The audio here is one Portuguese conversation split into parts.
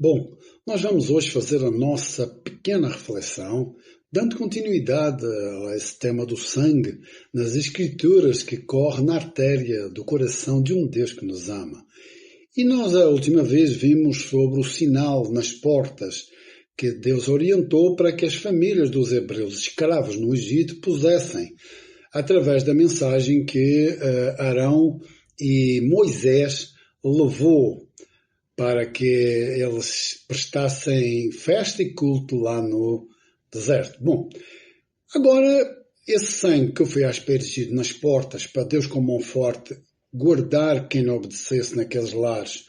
Bom, nós vamos hoje fazer a nossa pequena reflexão, dando continuidade a esse tema do sangue nas Escrituras que corre na artéria do coração de um Deus que nos ama. E nós a última vez vimos sobre o sinal nas portas que Deus orientou para que as famílias dos hebreus escravos no Egito pusessem, através da mensagem que Arão e Moisés levou para que eles prestassem festa e culto lá no deserto. Bom, agora esse sangue que foi aspergido nas portas para Deus com mão forte guardar quem não obedecesse naqueles lares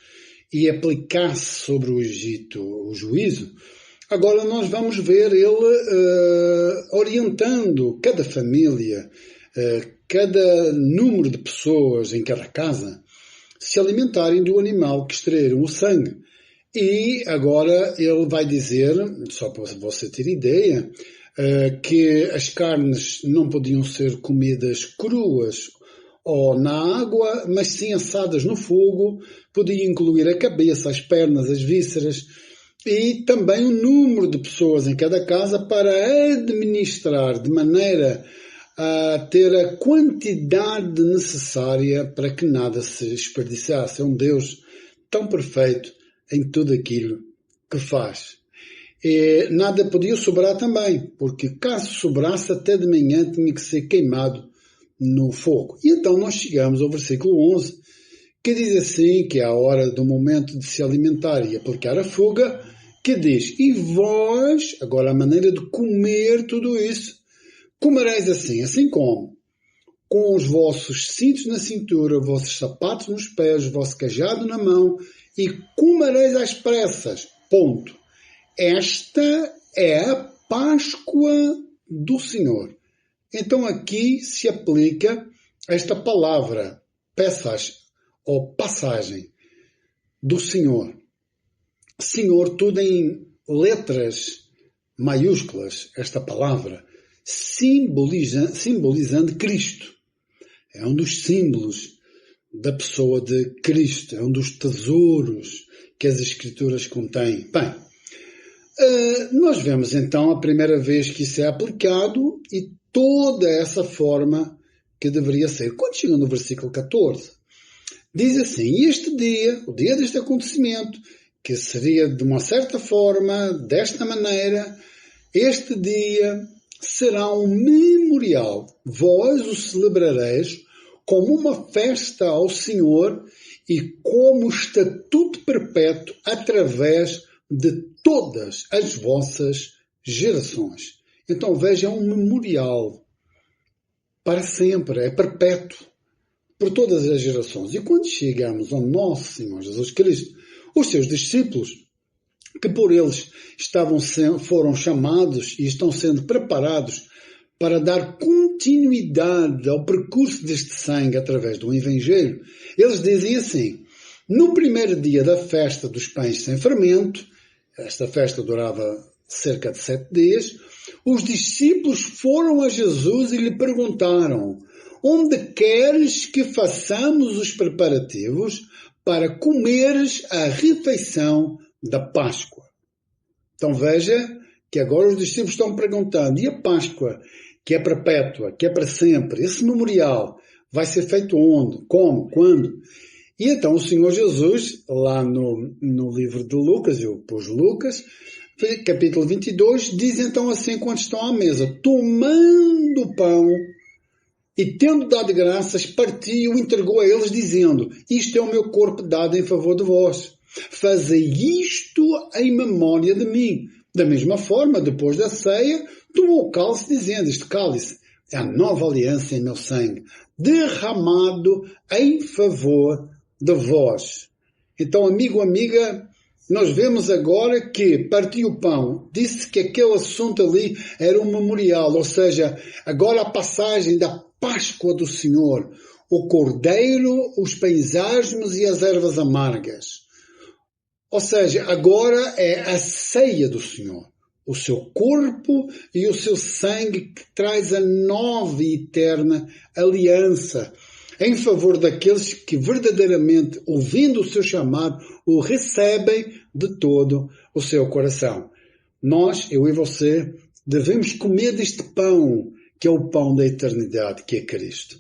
e aplicasse sobre o Egito o juízo, agora nós vamos ver ele orientando cada família, cada número de pessoas em cada casa, se alimentarem do animal que extraíram o sangue. E agora ele vai dizer, só para você ter ideia, que as carnes não podiam ser comidas cruas ou na água, mas sim assadas no fogo, podia incluir a cabeça, as pernas, as vísceras, e também o número de pessoas em cada casa para administrar de maneira a ter a quantidade necessária para que nada se desperdiçasse. É um Deus tão perfeito em tudo aquilo que faz. E nada podia sobrar também, porque caso sobrasse até de manhã tinha que ser queimado no fogo. E então nós chegamos ao versículo 11, que diz assim, que é a hora do momento de se alimentar e aplicar a fuga, que diz, e vós, agora a maneira de comer tudo isso, comereis assim como, com os vossos cintos na cintura, os vossos sapatos nos pés, o vosso cajado na mão, e comereis às pressas. Ponto. Esta é a Páscoa do Senhor. Então aqui se aplica esta palavra, peças ou passagem do Senhor. Senhor, tudo em letras maiúsculas, esta palavra, simbolizando Cristo. É um dos símbolos da pessoa de Cristo, é um dos tesouros que as Escrituras contêm. Bem, nós vemos então a primeira vez que isso é aplicado e toda essa forma que deveria ser. Quando chega no versículo 14, diz assim, este dia, o dia deste acontecimento, que seria de uma certa forma, desta maneira, este dia será um memorial. Vós o celebrareis como uma festa ao Senhor e como estatuto perpétuo através de todas as vossas gerações. Então veja, é um memorial para sempre, é perpétuo, por todas as gerações. E quando chegamos ao nosso Senhor Jesus Cristo, os seus discípulos, que por eles foram chamados e estão sendo preparados para dar continuidade ao percurso deste sangue através do Evangelho, eles dizem assim, no primeiro dia da festa dos pães sem fermento, esta festa durava cerca de 7 dias, os discípulos foram a Jesus e lhe perguntaram, onde queres que façamos os preparativos para comeres a refeição da Páscoa? Então veja que agora os discípulos estão perguntando, e a Páscoa, que é perpétua, que é para sempre, esse memorial vai ser feito onde? Como? Quando? E então o Senhor Jesus, lá no livro de Lucas, eu pus Lucas, capítulo 22, diz então assim, quando estão à mesa, tomando o pão e tendo dado graças, partiu e entregou a eles, dizendo, isto é o meu corpo dado em favor de vós. Fazei isto em memória de mim. Da mesma forma, depois da ceia, tomou o cálice, dizendo, este cálice é a nova aliança em meu sangue, derramado em favor de vós. Então, amigo, amiga, nós vemos agora que partiu o pão, disse que aquele assunto ali era um memorial, ou seja, agora a passagem da Páscoa do Senhor, o cordeiro, os pães asmos e as ervas amargas. Ou seja, agora é a ceia do Senhor, o seu corpo e o seu sangue que traz a nova e eterna aliança. em favor daqueles que verdadeiramente, ouvindo o seu chamado, o recebem de todo o seu coração. Nós, eu e você, devemos comer deste pão, que é o pão da eternidade, que é Cristo.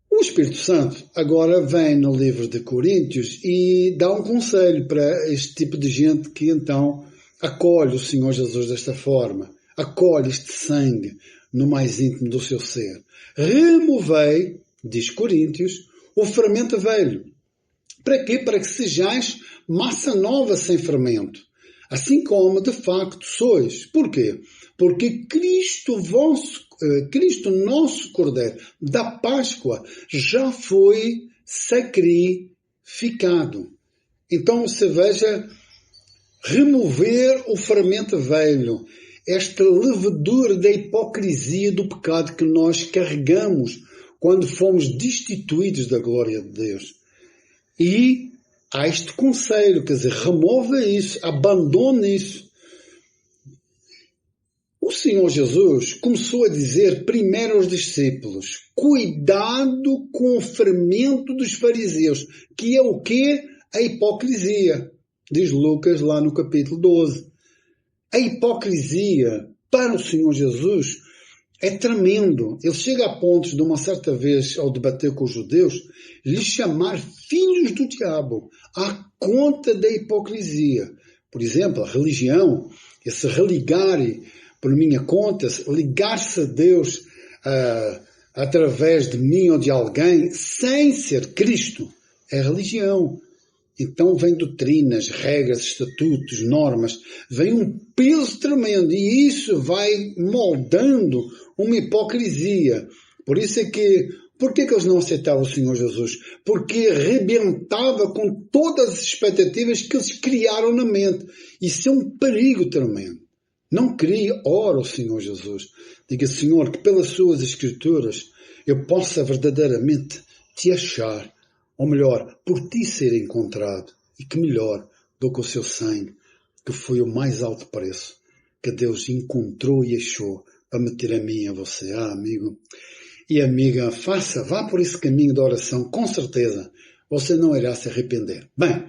O Espírito Santo agora vem no livro de Coríntios e dá um conselho para este tipo de gente que então acolhe o Senhor Jesus desta forma, acolhe este sangue no mais íntimo do seu ser. Removei, diz Coríntios, o fermento velho. Para quê? Para que sejais massa nova sem fermento, assim como de facto sois. Porquê? Porque Cristo, nosso Cordeiro da Páscoa, já foi sacrificado. Então você veja, remover o fermento velho, esta levedura da hipocrisia do pecado que nós carregamos quando fomos destituídos da glória de Deus. E há este conselho, quer dizer, remova isso, abandone isso. O Senhor Jesus começou a dizer primeiro aos discípulos, cuidado com o fermento dos fariseus, que é o quê? A hipocrisia. Diz Lucas lá no capítulo 12. A hipocrisia para o Senhor Jesus é tremendo. Ele chega a pontos de uma certa vez, ao debater com os judeus, lhes chamar filhos do diabo, à conta da hipocrisia. Por exemplo, a religião, esse religar por minha conta, ligar-se a Deus através de mim ou de alguém, sem ser Cristo, é religião. Então vem doutrinas, regras, estatutos, normas, vem um peso tremendo e isso vai moldando uma hipocrisia. Por isso é que, por que eles não aceitavam o Senhor Jesus? Porque arrebentava com todas as expectativas que eles criaram na mente. Isso é um perigo tremendo. Não crie, ora ao Senhor Jesus. Diga, Senhor, que pelas suas escrituras eu possa verdadeiramente te achar. Ou melhor, por ti ser encontrado. E que melhor do que o seu sangue, que foi o mais alto preço que Deus encontrou e achou para meter a mim e a você. Amigo e amiga, vá por esse caminho da oração, com certeza você não irá se arrepender. Bem,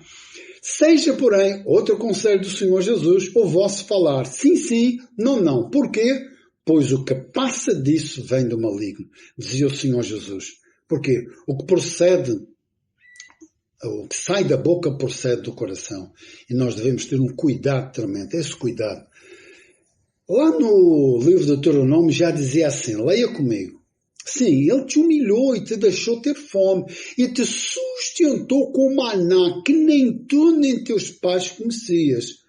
seja, porém, outro conselho do Senhor Jesus, o vosso falar sim, sim, não, não. Porquê? Pois o que passa disso vem do maligno, dizia o Senhor Jesus. Porquê? O que sai da boca procede do coração. E nós devemos ter um cuidado tremendo. Esse cuidado. Lá no livro do Deuteronômio já dizia assim, leia comigo. Sim, ele te humilhou e te deixou ter fome e te sustentou com maná que nem tu nem teus pais conhecias,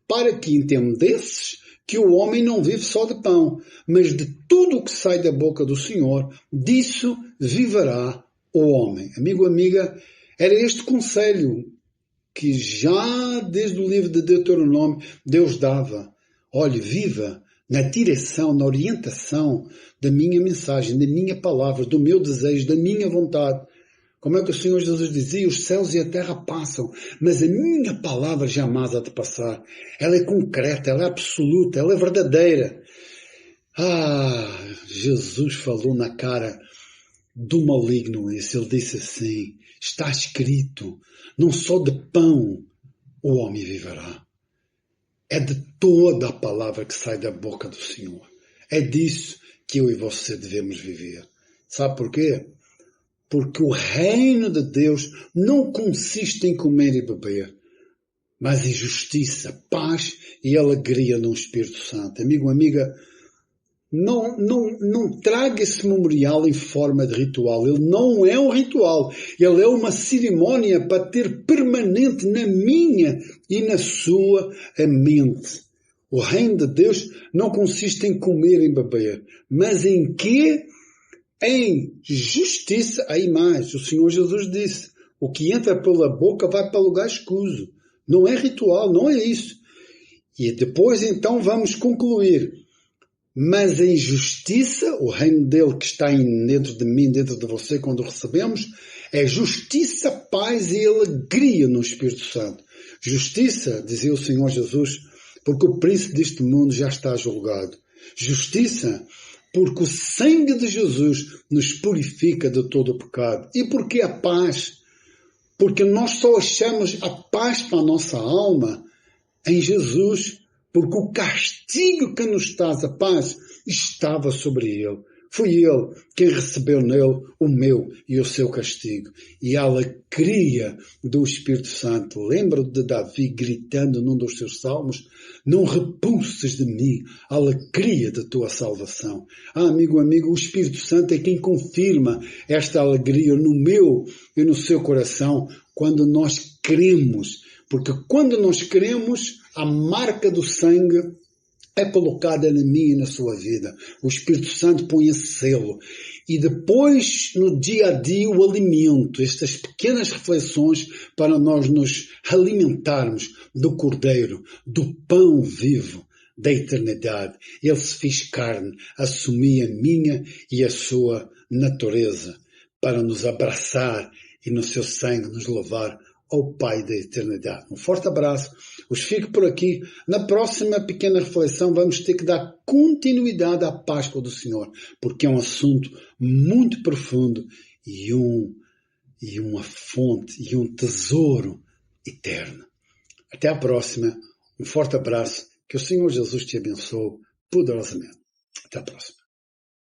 para que entendesses que o homem não vive só de pão, mas de tudo o que sai da boca do Senhor, disso viverá o homem. Amigo, amiga, era este conselho que já desde o livro de Deuteronômio Deus dava. Olhe, viva na direção, na orientação da minha mensagem, da minha palavra, do meu desejo, da minha vontade. Como é que o Senhor Jesus dizia? Os céus e a terra passam, mas a minha palavra jamais há de passar. Ela é concreta, ela é absoluta, ela é verdadeira. Jesus falou na cara do maligno isso. Ele disse assim, está escrito, não só de pão o homem viverá. É de toda a palavra que sai da boca do Senhor. É disso que eu e você devemos viver. Sabe por quê? Porque o reino de Deus não consiste em comer e beber, mas em justiça, paz e alegria no Espírito Santo. Amigo, amiga, não traga esse memorial em forma de ritual. Ele não é um ritual. Ele é uma cerimónia para ter permanente na minha e na sua mente. O reino de Deus não consiste em comer e beber, mas em quê? Em justiça. Aí mais, o Senhor Jesus disse, o que entra pela boca vai para lugar escuso. Não é ritual, não é isso. E depois então vamos concluir. Mas em justiça, o reino dele que está dentro de mim, dentro de você, quando o recebemos, é justiça, paz e alegria no Espírito Santo. Justiça, dizia o Senhor Jesus, porque o príncipe deste mundo já está julgado. Justiça, porque o sangue de Jesus nos purifica de todo o pecado. E porque a paz? Porque nós só achamos a paz para a nossa alma em Jesus, porque o castigo que nos traz a paz estava sobre ele. Foi ele quem recebeu nele o meu e o seu castigo. E a alegria do Espírito Santo. Lembra de Davi gritando num dos seus salmos? Não repulses de mim a alegria da tua salvação. Amigo, o Espírito Santo é quem confirma esta alegria no meu e no seu coração quando nós cremos. Porque quando nós cremos, a marca do sangue é colocada na minha e na sua vida. O Espírito Santo põe esse selo. E depois, no dia a dia, o alimento, estas pequenas reflexões para nós nos alimentarmos do Cordeiro, do pão vivo da eternidade. Ele se fez carne, assumia a minha e a sua natureza para nos abraçar e no seu sangue nos levar ao Pai da eternidade. Um forte abraço. Os fico por aqui. Na próxima pequena reflexão vamos ter que dar continuidade à Páscoa do Senhor, porque é um assunto muito profundo e uma fonte e um tesouro eterno. Até à próxima. Um forte abraço. Que o Senhor Jesus te abençoe poderosamente. Até à próxima.